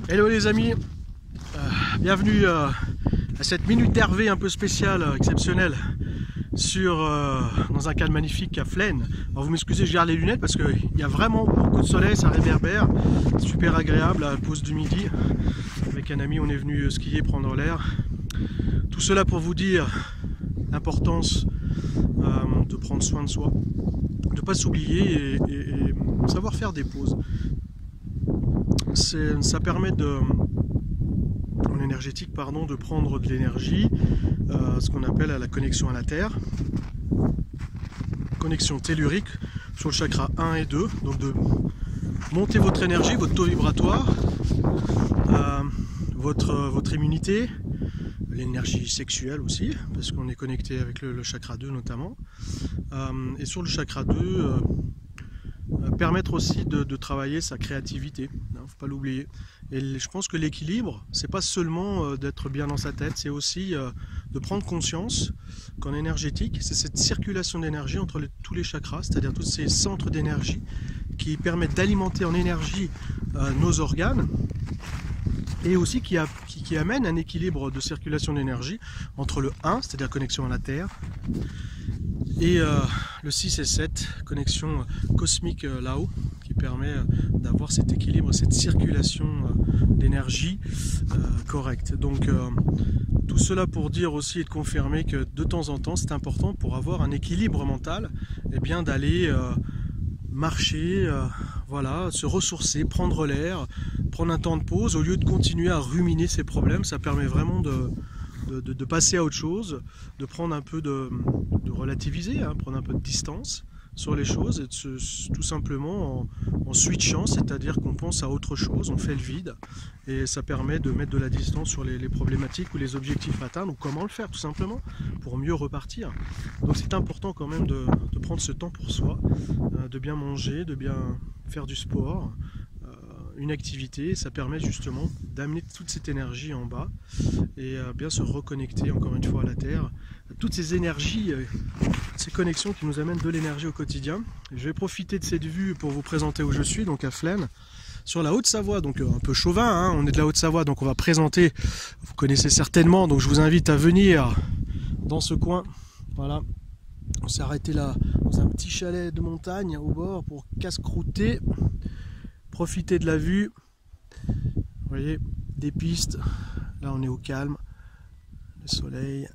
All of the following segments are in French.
Hello les amis, bienvenue à cette minute d'Hervé un peu spéciale, exceptionnelle, dans un cadre magnifique à Flaine. Alors vous m'excusez, je garde les lunettes parce qu'il y a vraiment beaucoup de soleil, ça réverbère, super agréable à la pause du midi. Avec un ami on est venu skier, prendre l'air. Tout cela pour vous dire l'importance de prendre soin de soi, de ne pas s'oublier et savoir faire des pauses. Ça permet en énergétique de prendre de l'énergie, ce qu'on appelle la connexion à la terre, connexion tellurique sur le chakra 1 et 2, donc de monter votre énergie, votre taux vibratoire, votre immunité, l'énergie sexuelle aussi, parce qu'on est connecté avec le chakra 2 notamment, et sur le chakra 2, permettre aussi de travailler sa créativité, il ne faut pas l'oublier. Et je pense que l'équilibre, c'est pas seulement d'être bien dans sa tête, c'est aussi de prendre conscience qu'en énergétique, c'est cette circulation d'énergie entre tous les chakras, c'est-à-dire tous ces centres d'énergie qui permettent d'alimenter en énergie nos organes, et aussi qui amène un équilibre de circulation d'énergie entre le 1, c'est-à-dire connexion à la Terre, et le 6 et 7, connexion cosmique là-haut, qui permet d'avoir cet équilibre, cette circulation d'énergie correcte. Donc tout cela pour dire aussi et de confirmer que de temps en temps c'est important pour avoir un équilibre mental, et bien d'aller marcher, voilà, se ressourcer, prendre l'air, prendre un temps de pause au lieu de continuer à ruminer ses problèmes. Ça permet vraiment de passer à autre chose, de prendre un peu de relativiser, prendre un peu de distance sur les choses et tout simplement en switchant, c'est-à-dire qu'on pense à autre chose, on fait le vide et ça permet de mettre de la distance sur les problématiques ou les objectifs à atteindre ou comment le faire tout simplement pour mieux repartir. Donc c'est important quand même de prendre ce temps pour soi, de bien manger, de bien faire du sport, une activité, ça permet justement d'amener toute cette énergie en bas et bien se reconnecter encore une fois à la Terre, toutes ces énergies, ces connexions qui nous amènent de l'énergie au quotidien. Et je vais profiter de cette vue pour vous présenter où je suis, donc à Flaine, sur la Haute-Savoie, donc un peu chauvin, on est de la Haute-Savoie, donc on va présenter, vous connaissez certainement, donc je vous invite à venir dans ce coin, voilà. On s'est arrêté là dans un petit chalet de montagne au bord pour casse-croûter, profiter de la vue, vous voyez, des pistes, là on est au calme, le soleil,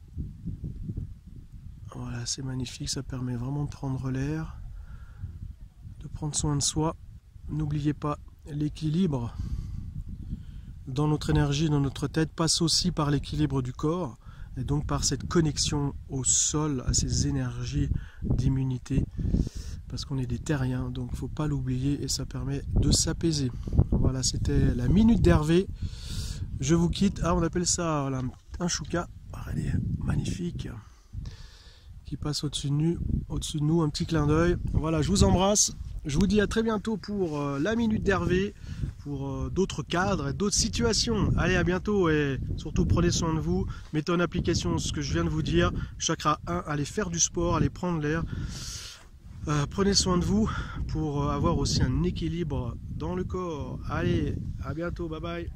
voilà, c'est magnifique, ça permet vraiment de prendre l'air, de prendre soin de soi. N'oubliez pas, l'équilibre dans notre énergie, dans notre tête, passe aussi par l'équilibre du corps, et donc par cette connexion au sol, à ces énergies d'immunité, parce qu'on est des terriens, donc il ne faut pas l'oublier et ça permet de s'apaiser. Voilà, c'était la minute d'Hervé. Je vous quitte. On appelle ça voilà, un chouka. Elle est magnifique. Qui passe au-dessus de nous, un petit clin d'œil. Voilà, je vous embrasse. Je vous dis à très bientôt pour la minute d'Hervé, pour d'autres cadres et d'autres situations. Allez, à bientôt et surtout prenez soin de vous. Mettez en application ce que je viens de vous dire. Chakra 1, allez faire du sport, allez prendre l'air. Prenez soin de vous pour avoir aussi un équilibre dans le corps. Allez, à bientôt, bye bye.